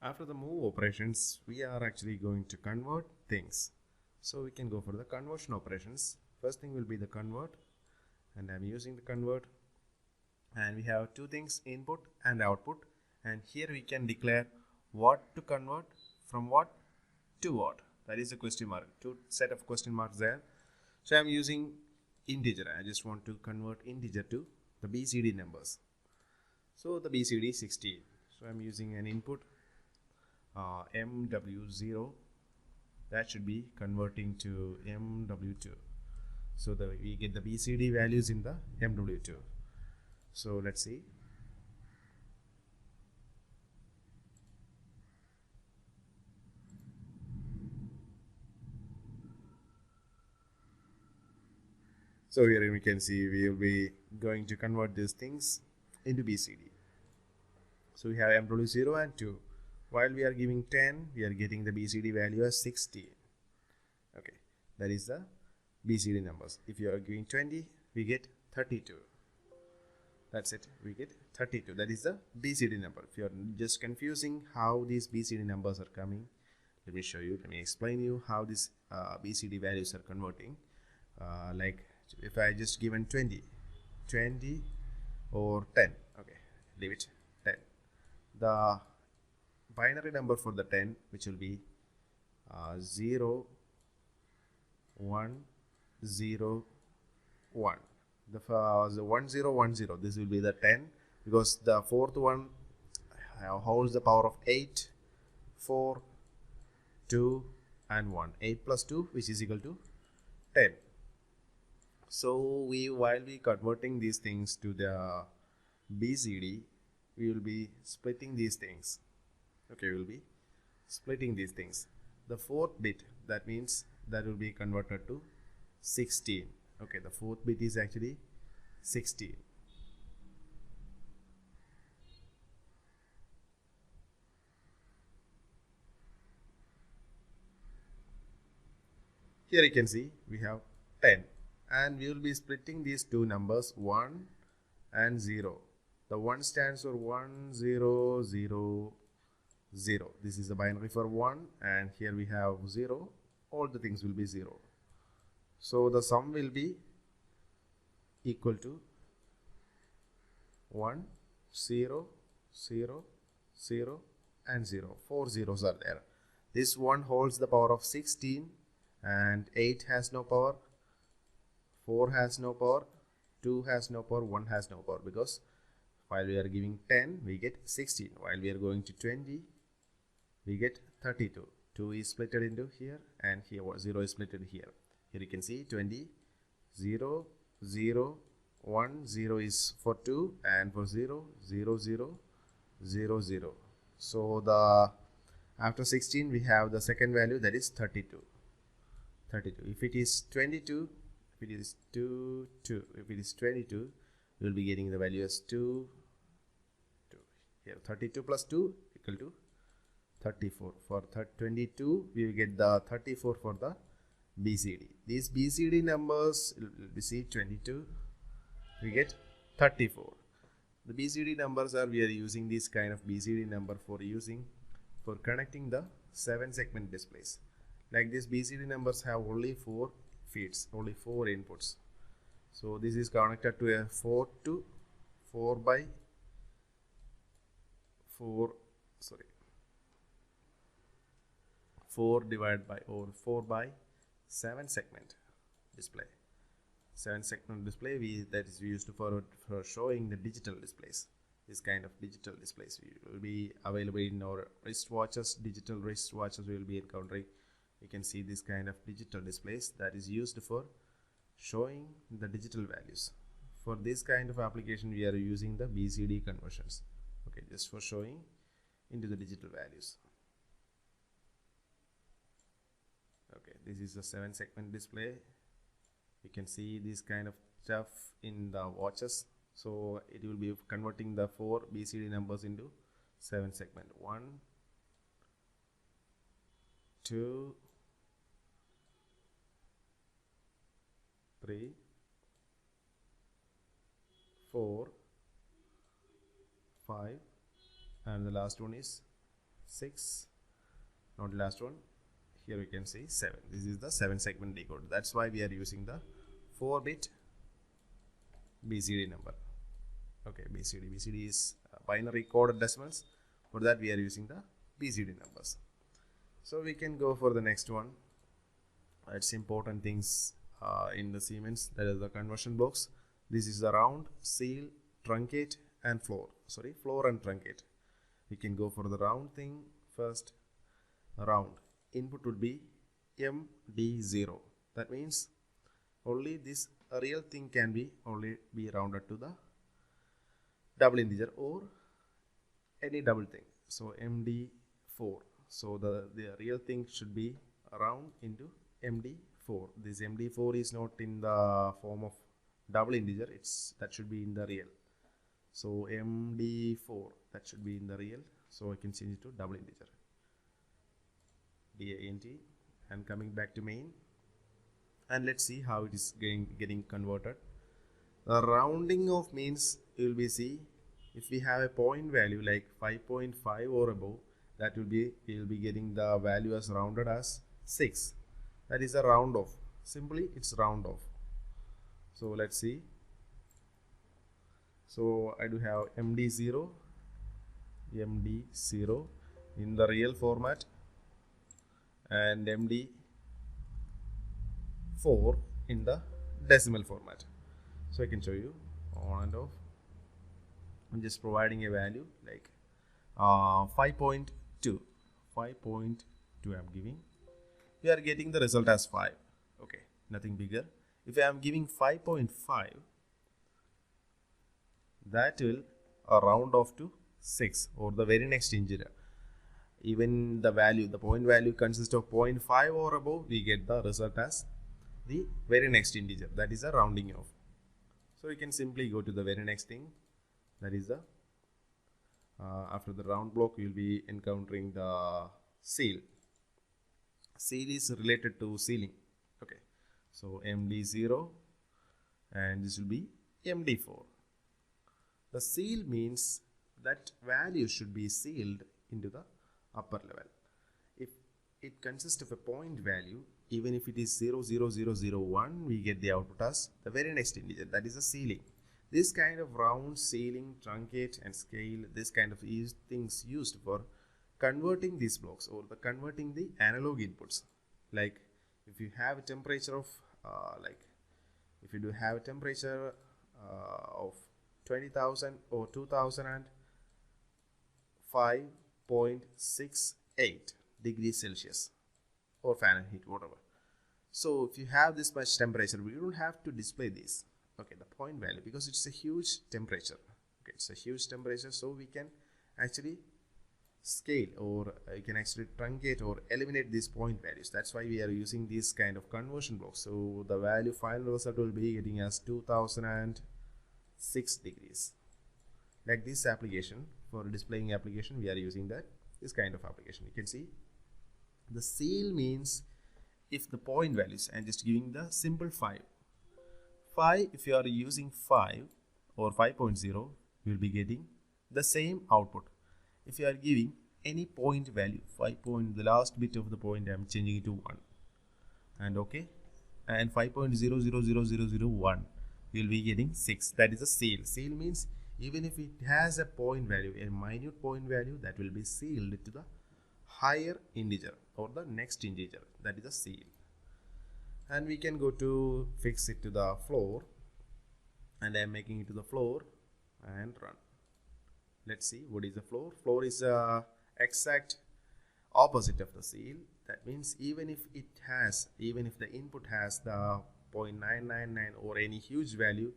After the move operations, we are actually going to convert things. So we can go for the conversion operations. First thing will be the convert, and I'm using the convert, and we have two things, input and output, and here we can declare what to convert from what to what. That is a question mark, two set of question marks there. So I'm using integer. I just want to convert integer to the BCD numbers. So the BCD is 16. So I'm using an input MW0, that should be converting to MW2. So that we get the BCD values in the MW2. So let's see. So here we can see we will be going to convert these things into BCD. So we have MW0 and 2. While we are giving 10, we are getting the BCD value as 16. Okay, that is the BCD numbers. If you are giving 20, we get 32. That's it, we get 32. That is the BCD number. If you are just confusing how these BCD numbers are coming, let me show you, let me explain you how these BCD values are converting. Like if I just given 20 or 10, okay, leave it 10. The binary number for the 10, which will be 0 1 0 1. The 1 0 1 0, this will be the 10, because the fourth one holds the power of 8, 4, 2 and 1. 8 plus 2, which is equal to 10. So while we converting these things to the BCD, we will be splitting these things. Okay, we will be splitting these things. The fourth bit, that means that will be converted to 16. Okay, the fourth bit is actually 16. Here you can see we have 10, and we will be splitting these two numbers 1 and 0. The 1 stands for 1 0 0 0. This is the binary for 1, and here we have 0. All the things will be 0. So the sum will be equal to 1 0 0 0 and 0. 4 zeros are there. This one holds the power of 16, and 8 has no power, 4 has no power, 2 has no power, 1 has no power, because while we are giving 10, we get 16. While we are going to 20, we get 32. 2 is splitted into here, and here 0 is splitted here. Here you can see 20, 0, 0, 1, 0 is for 2, and for 0, 0, 0, 0, 0. So the after 16 we have the second value, that is 32. 32. If it is 22, if it is 2, 2. If it is 22, we will be getting the value as 2, 2. Here 32 plus 2 equal to 34. For 22, we will get the 34 for the BCD. These BCD numbers, we see 22, we get 34. The BCD numbers are, we are using this kind of BCD number for connecting the 7 segment displays. Like this, BCD numbers have only 4 feeds, only 4 inputs. So this is connected to a 4 by 4 divided by, or 4 by 7 segment display. 7 segment display, that is used for showing the digital displays. This kind of digital displays will be available in our wristwatches. Digital wristwatches we will be encountering. You can see this kind of digital displays that is used for showing the digital values. For this kind of application, we are using the BCD conversions. Okay, just for showing into the digital values. Okay, this is a 7 segment display. You can see this kind of stuff in the watches. So it will be converting the 4 BCD numbers into 7 segment. 1, 2, 3, 4, 5, and the last one is 6, not the last one. Here we can see 7. This is the 7 segment decoder. That's why we are using the 4-bit BCD number. Okay, BCD is binary coded decimals. For that we are using the BCD numbers. So we can go for the next one. It's important things in the Siemens, that is the conversion blocks. This is the round, seal, truncate and floor. Sorry, floor and truncate. We can go for the round thing first. Round input would be MD0. That means only this real thing can be only be rounded to the double integer or any double thing. So MD4. So the real thing should be round into MD4. This MD4 is not in the form of double integer, that should be in the real. So MD4, that should be in the real. So I can change it to double integer. DANT, and coming back to main, and let's see how it is getting converted. The rounding of means you will be see if we have a point value like 5.5 or above, that will be we will be getting the value as rounded as 6. That is a round off. Simply it's round off. So let's see. So I do have MD0 in the real format and MD4 in the decimal format. So I can show you on and off. I'm just providing a value like 5.2 I'm giving. We are getting the result as 5. Okay, nothing bigger. If I am giving 5.5, that will round off to 6 or the very next integer. Even the point value consists of 0.5 or above, we get the result as the very next integer. That is a rounding off. So you can simply go to the very next thing. That is the after the round block you will be encountering the seal. Seal is related to sealing. Okay, so MD0 and this will be MD4. The seal means that value should be sealed into the upper level. If it consists of a point value, even if it is 00001, we get the output as the very next integer. That is a sealing. This kind of round, sealing, truncate and scale, this kind of things used for converting these blocks or converting the analog inputs. Like if you have a temperature of if you do have a temperature of 20,000 or 2005.68 degrees Celsius or Fahrenheit, whatever. So if you have this much temperature, we don't have to display this. Okay, the point value, because it's a huge temperature. Okay, it's a huge temperature, so we can actually scale or you can actually truncate or eliminate these point values. That's why we are using this kind of conversion blocks. So the value final result will be getting as 2006 degrees. Like this application, for displaying application, we are using this kind of application. You can see the seal means if the point values, and just giving the simple 5, if you are using 5 or 5.0, you will be getting the same output. If you are giving any point value, 5 point, the last bit of the point I am changing it to 1, and okay, and 5.000001, you will be getting 6. That is a seal. Seal means even if it has a point value, a minute point value, that will be sealed to the higher integer or the next integer. That is a seal. And we can go to fix it to the floor, and I am making it to the floor and run. Let's see what is the floor. Floor is the exact opposite of the seal. That means even if the input has the 0.999 or any huge value,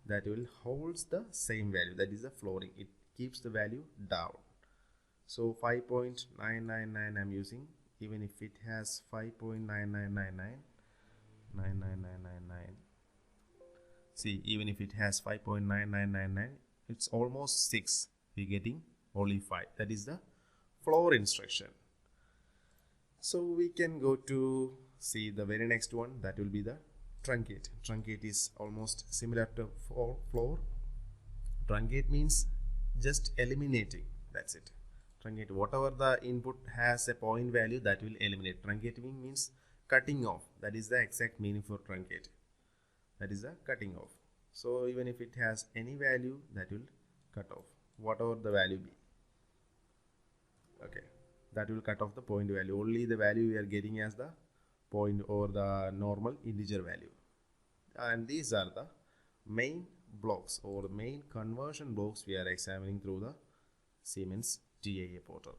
that will holds the same value. That is the flooring. It keeps the value down. So 5.999 I'm using. Even if it has 5.9999, see, even if it has 5.9999, it's almost 6. We're getting only 5. That is the floor instruction. So we can go to see the very next one. That will be the truncate. Truncate is almost similar to floor. Truncate means just eliminating. That's it. Truncate. Whatever the input has a point value, that will eliminate. Truncating means cutting off. That is the exact meaning for truncate. That is the cutting off. So even if it has any value, that will cut off, whatever the value be. Okay, that will cut off the point value. Only the value we are getting as the point or the normal integer value. And these are the main blocks or the main conversion blocks we are examining through the Siemens TIA portal.